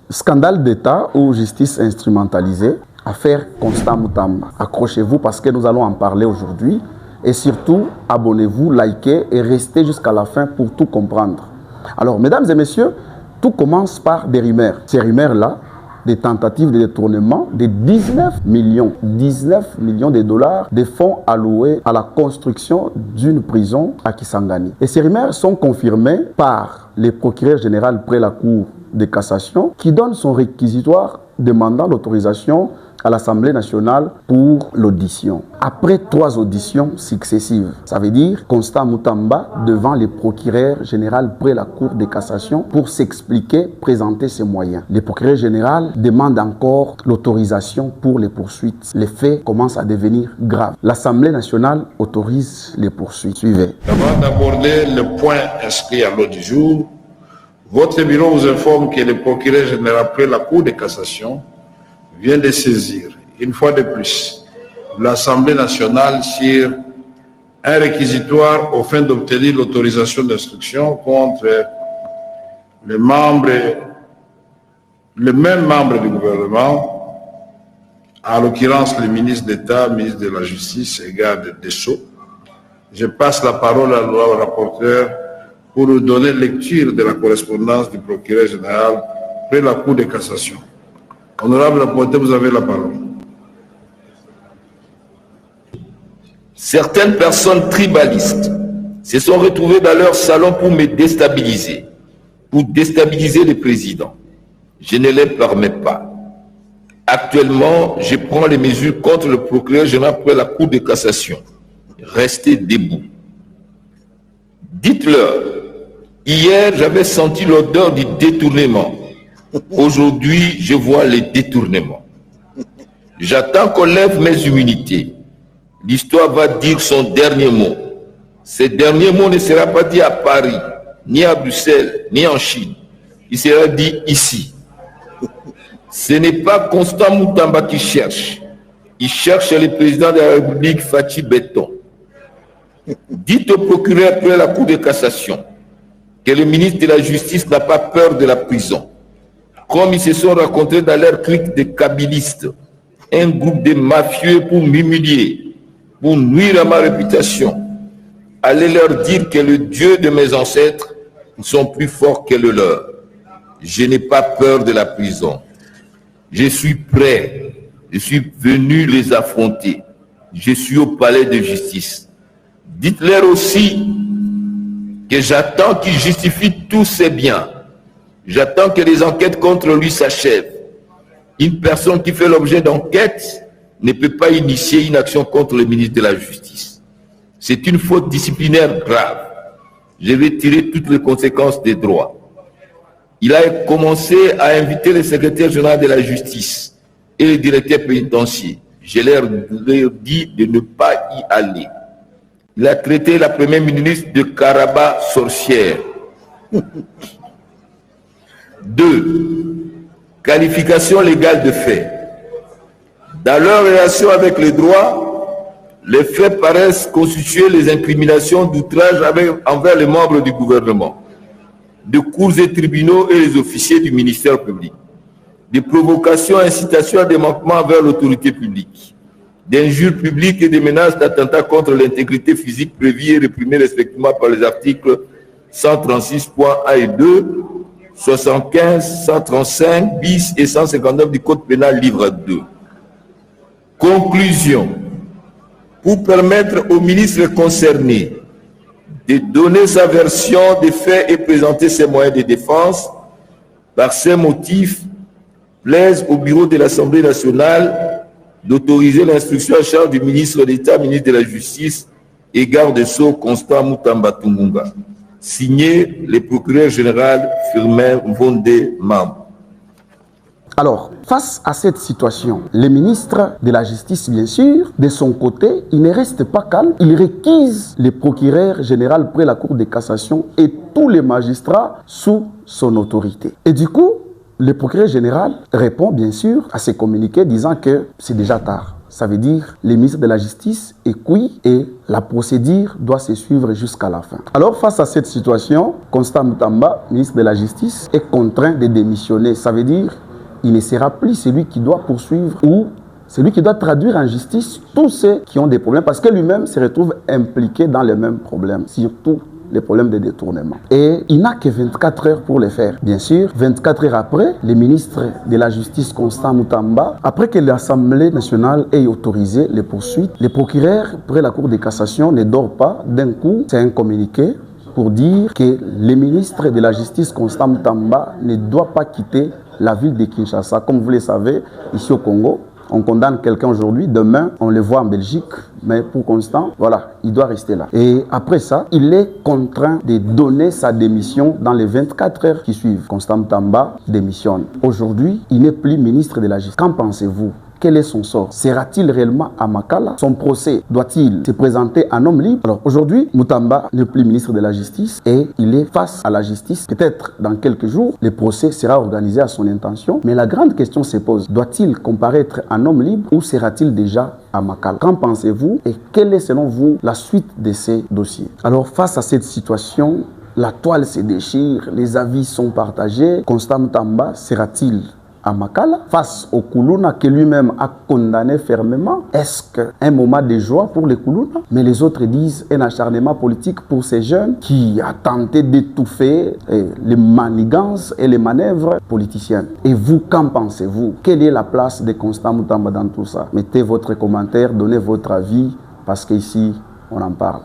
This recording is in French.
Scandale d'État ou justice instrumentalisée, affaire Constant Moutamba. Accrochez-vous parce que nous allons en parler aujourd'hui. Et surtout, abonnez-vous, likez et restez jusqu'à la fin pour tout comprendre. Alors, mesdames et messieurs, tout commence par des rumeurs. Ces rumeurs-là, des tentatives de détournement de 19 millions de dollars de fonds alloués à la construction d'une prison à Kisangani. Et ces rumeurs sont confirmées par le procureur général près la Cour de cassation qui donne son réquisitoire demandant l'autorisation à l'Assemblée nationale pour l'audition. Après 3 auditions successives, ça veut dire Constant Moutamba devant le procureur général près la Cour de cassation pour s'expliquer, présenter ses moyens. Le procureur général demande encore l'autorisation pour les poursuites. Les faits commencent à devenir graves. L'Assemblée nationale autorise les poursuites. Suivez. Avant d'aborder le point inscrit à l'ordre du jour, votre bureau vous informe que le procureur général près la Cour de cassation vient de saisir, une fois de plus, l'Assemblée nationale sur un réquisitoire aux fins d'obtenir l'autorisation d'instruction contre le même membre du gouvernement, en l'occurrence le ministre d'État, ministre de la Justice et garde des Sceaux. Je passe la parole au rapporteur pour nous donner lecture de la correspondance du procureur général près la Cour de cassation. Honorable rapporteur, vous avez la parole. Certaines personnes tribalistes se sont retrouvées dans leur salon pour me déstabiliser, pour déstabiliser le président. Je ne les permets pas. Actuellement, je prends les mesures contre le procureur général près la Cour de cassation. Restez debout. Dites-leur, hier j'avais senti l'odeur du détournement. Aujourd'hui, je vois les détournements. J'attends qu'on lève mes immunités. L'histoire va dire son dernier mot. Ce dernier mot ne sera pas dit à Paris, ni à Bruxelles, ni en Chine. Il sera dit ici. Ce n'est pas Constant Moutamba qui cherche. Il cherche le président de la République, Fatou Béton. Dites au procureur près la Cour de cassation que le ministre de la Justice n'a pas peur de la prison. Comme ils se sont rencontrés dans leur clique de kabylistes, un groupe de mafieux pour m'humilier, pour nuire à ma réputation. Allez leur dire que le Dieu de mes ancêtres sont plus forts que le leur. Je n'ai pas peur de la prison. Je suis prêt. Je suis venu les affronter. Je suis au palais de justice. Dites-leur aussi que j'attends qu'ils justifient tous ses biens. J'attends que les enquêtes contre lui s'achèvent. Une personne qui fait l'objet d'enquête ne peut pas initier une action contre le ministre de la Justice. C'est une faute disciplinaire grave. Je vais tirer toutes les conséquences des droits. Il a commencé à inviter le secrétaire général de la Justice et le directeur pénitentiaire. Je leur dit de ne pas y aller. Il a traité la première ministre de Karaba sorcière. 2. Qualification légale de fait. Dans leur relation avec le droit, les faits paraissent constituer les incriminations d'outrage envers les membres du gouvernement, de cours et tribunaux et les officiers du ministère public, de provocations et incitations à des manquements envers l'autorité publique, d'injures publiques et des menaces d'attentats contre l'intégrité physique prévues et réprimées respectivement par les articles 136.1 et 2, 75, 135 bis et 159 du Code pénal livre 2. Conclusion. Pour permettre au ministre concerné de donner sa version des faits et présenter ses moyens de défense, par ces motifs, plaise au bureau de l'Assemblée nationale d'autoriser l'instruction à charge du ministre d'État, ministre de la Justice et garde des Sceaux Constant Moutamba Tungunga. Signé le procureur général Firmin Mvonde Mam. Alors, face à cette situation, le ministre de la Justice, bien sûr, de son côté, il ne reste pas calme. Il réquise le procureur général près la Cour de cassation et tous les magistrats sous son autorité. Et du coup, le procureur général répond bien sûr à ces communiqués disant que c'est déjà tard. ça veut dire les ministres de la Justice est cuit et la procédure doit se suivre jusqu'à la fin. Alors face à cette situation, Constant Moutamba, ministre de la Justice, est contraint de démissionner. Ça veut dire il ne sera plus celui qui doit poursuivre ou celui qui doit traduire en justice tous ceux qui ont des problèmes, parce que lui-même se retrouve impliqué dans les mêmes problèmes, surtout les problèmes de détournement. Et il n'a que 24 heures pour le faire. Bien sûr, 24 heures après, le ministre de la Justice, Constant Moutamba, après que l'Assemblée nationale ait autorisé les poursuites, le procureur près la Cour de cassation ne dort pas. D'un coup, c'est un communiqué pour dire que le ministre de la Justice, Constant Moutamba, ne doit pas quitter la ville de Kinshasa. Comme vous le savez, ici au Congo, on condamne quelqu'un aujourd'hui, demain, on le voit en Belgique, mais pour Constant, voilà, il doit rester là. Et après ça, il est contraint de donner sa démission dans les 24 heures qui suivent. Constant Moutamba démissionne. Aujourd'hui, il n'est plus ministre de la Justice. Qu'en pensez-vous ? Quel est son sort? Sera-t-il réellement à Makala? Son procès doit-il se présenter en homme libre? Alors aujourd'hui, Moutamba n'est plus ministre de la Justice et il est face à la justice. Peut-être dans quelques jours, le procès sera organisé à son intention. Mais la grande question se pose, doit-il comparaître en homme libre ou sera-t-il déjà à Makala? Qu'en pensez-vous et quelle est selon vous la suite de ces dossiers? Alors face à cette situation, la toile se déchire, les avis sont partagés. Constant Moutamba sera-t-il à Makala, face au Koulouna que lui-même a condamné fermement? Est-ce qu'un moment de joie pour les Koulouna? Mais les autres disent un acharnement politique pour ces jeunes qui a tenté d'étouffer les manigances et les manœuvres politiciennes. Et vous, qu'en pensez-vous? Quelle est la place de Constant Moutamba dans tout ça? Mettez votre commentaire, donnez votre avis, parce qu'ici, on en parle.